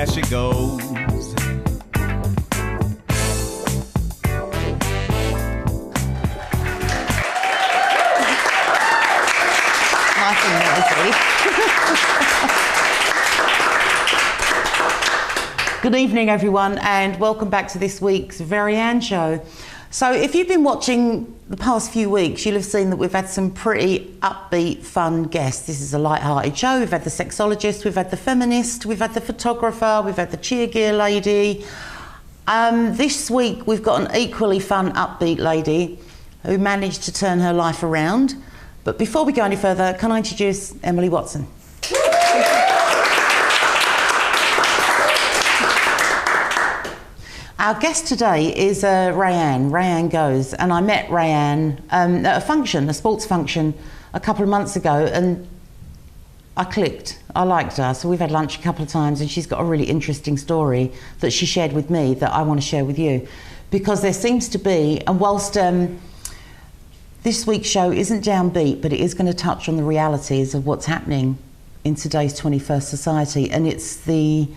there she goes. Nice and noisy. Good evening, everyone, and welcome back to this week's Reanne Show. So if you've been watching the past few weeks, you'll have seen that we've had some pretty upbeat, fun guests. This is a light-hearted show. We've had the sexologist, we've had the feminist, we've had the photographer, we've had the cheer gear lady. This week we've got an equally fun, upbeat lady who managed to turn her life around. But before we go any further, can I introduce Emily Watson? Our guest today is Reanne Goes, and I met Reanne at a function, a sports function, a couple of months ago, and I clicked. I liked her, so we've had lunch a couple of times, and she's got a really interesting story that she shared with me that I want to share with you, because there seems to be, and whilst this week's show isn't downbeat, but it is going to touch on the realities of what's happening in today's 21st society, and it's the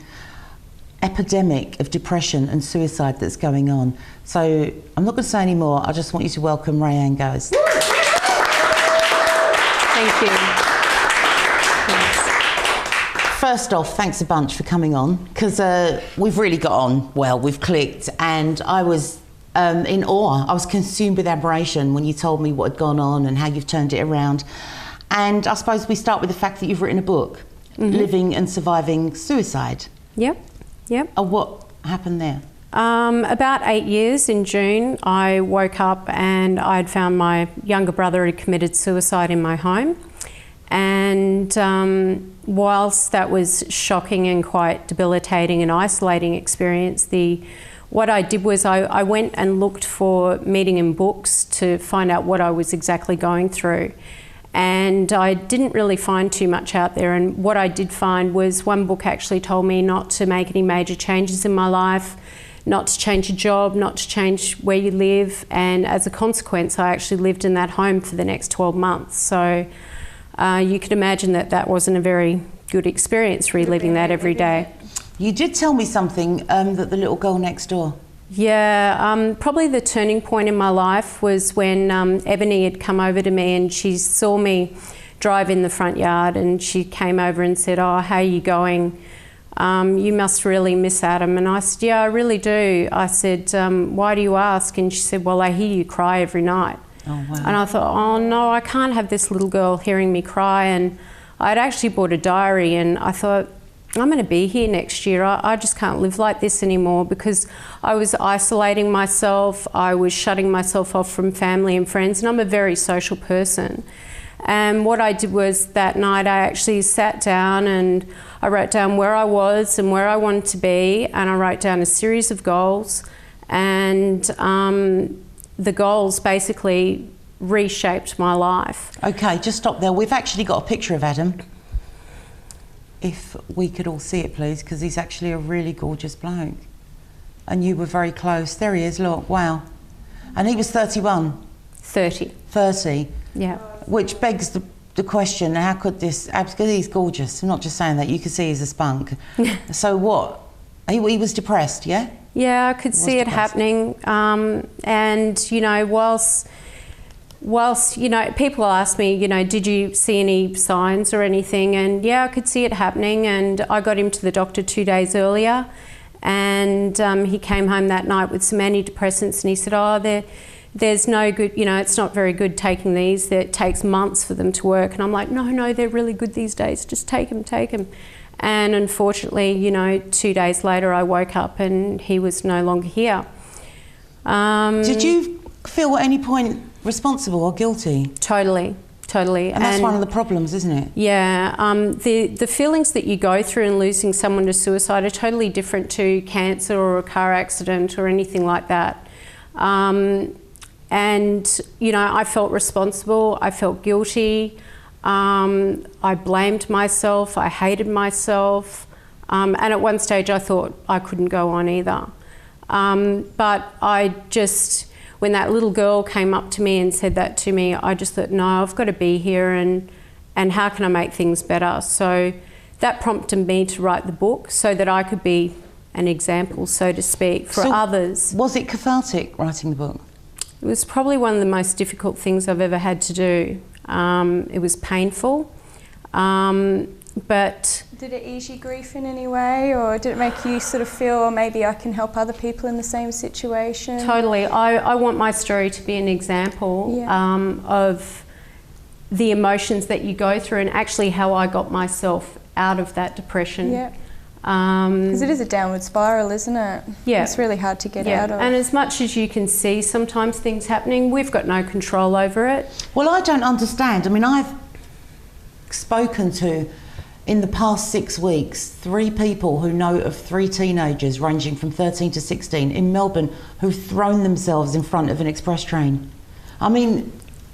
epidemic of depression and suicide that's going on. So I'm not going to say any more. I just want you to welcome Reanne Goes. Thank you. Thanks. First off, thanks a bunch for coming on, because we've really got on well. We've clicked, and I was in awe. I was consumed with admiration when you told me what had gone on and how you've turned it around. And I suppose we start with the fact that you've written a book, Living and Surviving Suicide. Yep. What happened there? About 8 years in June, I woke up and I'd found my younger brother had committed suicide in my home. And whilst that was shocking and quite debilitating and isolating experience, what I did was I went and looked for meaning in books to find out what I was exactly going through. And I didn't really find too much out there, and what I did find was one book actually told me not to make any major changes in my life, not to change a job, not to change where you live, and as a consequence I actually lived in that home for the next 12 months. So you could imagine that that wasn't a very good experience, reliving that every day. You did tell me something, that the little girl next door. Yeah, probably the turning point in my life was when Ebony had come over to me and she saw me drive in the front yard, and she came over and said, "Oh, how are you going? You must really miss Adam." And I said, "Yeah, I really do." I said, "Why do you ask?" And she said, "Well, I hear you cry every night." Oh, wow. And I thought, oh no, I can't have this little girl hearing me cry. And I'd actually bought a diary, and I thought, I'm going to be here next year. I just can't live like this anymore, because I was isolating myself, I was shutting myself off from family and friends, and I'm a very social person. And what I did was that night I actually sat down and I wrote down where I was and where I wanted to be, and I wrote down a series of goals, and the goals basically reshaped my life. Okay, just stop there. We've actually got a picture of Adam. If we could all see it, please, because he's actually a really gorgeous bloke. And you were very close. There he is, look, wow. And he was 31? 30. 30? Yeah. Which begs the question, how could this, because he's gorgeous, I'm not just saying that, you could see he's a spunk. So what? He was depressed, yeah? Yeah, I could see it happening. And, you know, whilst, you know, people ask me, you know, did you see any signs or anything? And yeah, I could see it happening, and I got him to the doctor 2 days earlier, and he came home that night with some antidepressants, and he said, oh, there's no good, you know, it's not very good taking these, it takes months for them to work. And I'm like, no, they're really good these days, just take them. And unfortunately, you know, 2 days later I woke up and he was no longer here. Did you feel at any point responsible or guilty? Totally. And that's one of the problems, isn't it? Yeah, the feelings that you go through in losing someone to suicide are totally different to cancer or a car accident or anything like that. And, you know, I felt responsible, I felt guilty, I blamed myself, I hated myself, and at one stage I thought I couldn't go on either. But I just, when that little girl came up to me and said that to me, I just thought, no, I've got to be here, and how can I make things better? So that prompted me to write the book so that I could be an example, so to speak, for others. Was it cathartic writing the book? It was probably one of the most difficult things I've ever had to do. It was painful, but... Did it ease your grief in any way, or did it make you sort of feel maybe I can help other people in the same situation? Totally. I want my story to be an example of the emotions that you go through and actually how I got myself out of that depression. Yeah. Because it is a downward spiral, isn't it? Yeah. It's really hard to get out of. And as much as you can see sometimes things happening, we've got no control over it. Well, I don't understand. I mean, I've spoken to, in the past 6 weeks, 3 people who know of 3 teenagers ranging from 13 to 16 in Melbourne who've thrown themselves in front of an express train. I mean,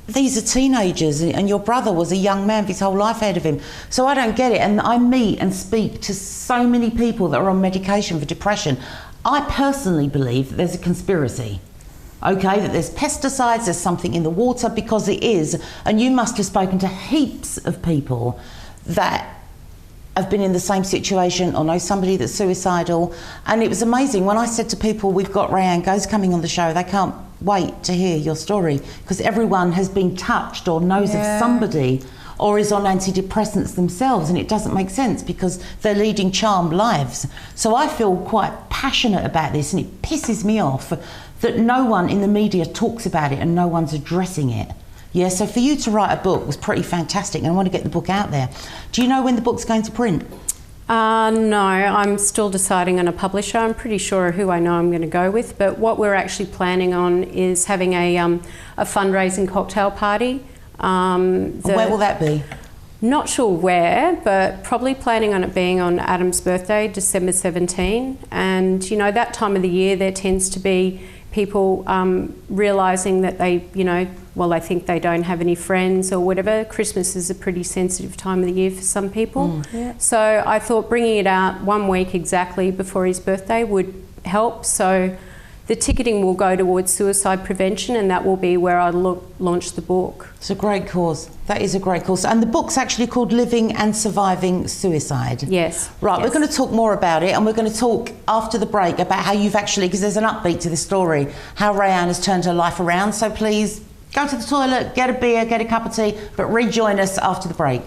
these are teenagers, and your brother was a young man with his whole life ahead of him. So I don't get it. And I meet and speak to so many people that are on medication for depression. I personally believe that there's a conspiracy. Okay, that there's pesticides, there's something in the water, because it is. And you must have spoken to heaps of people that have been in the same situation or know somebody that's suicidal. And it was amazing when I said to people, we've got Reanne Goes coming on the show, they can't wait to hear your story, because everyone has been touched or knows of somebody or is on antidepressants themselves, and it doesn't make sense because they're leading charmed lives. So I feel quite passionate about this, and it pisses me off that no one in the media talks about it and no one's addressing it. Yeah, so for you to write a book was pretty fantastic, and I want to get the book out there. Do you know when the book's going to print? No, I'm still deciding on a publisher. I'm pretty sure who I know I'm going to go with, but what we're actually planning on is having a fundraising cocktail party. Where will that be? Not sure where, but probably planning on it being on Adam's birthday, December 17. And, you know, that time of the year there tends to be people realising that they, you know, well, they think they don't have any friends or whatever. Christmas is a pretty sensitive time of the year for some people. So I thought bringing it out 1 week exactly before his birthday would help. So the ticketing will go towards suicide prevention, and that will be where I launch the book. It's a great cause. That is a great cause. And the book's actually called Living and Surviving Suicide. Yes. Right, yes. We're going to talk more about it, and we're going to talk after the break about how you've actually, because there's an upbeat to this story, how Reanne has turned her life around. So please go to the toilet, get a beer, get a cup of tea, but rejoin us after the break.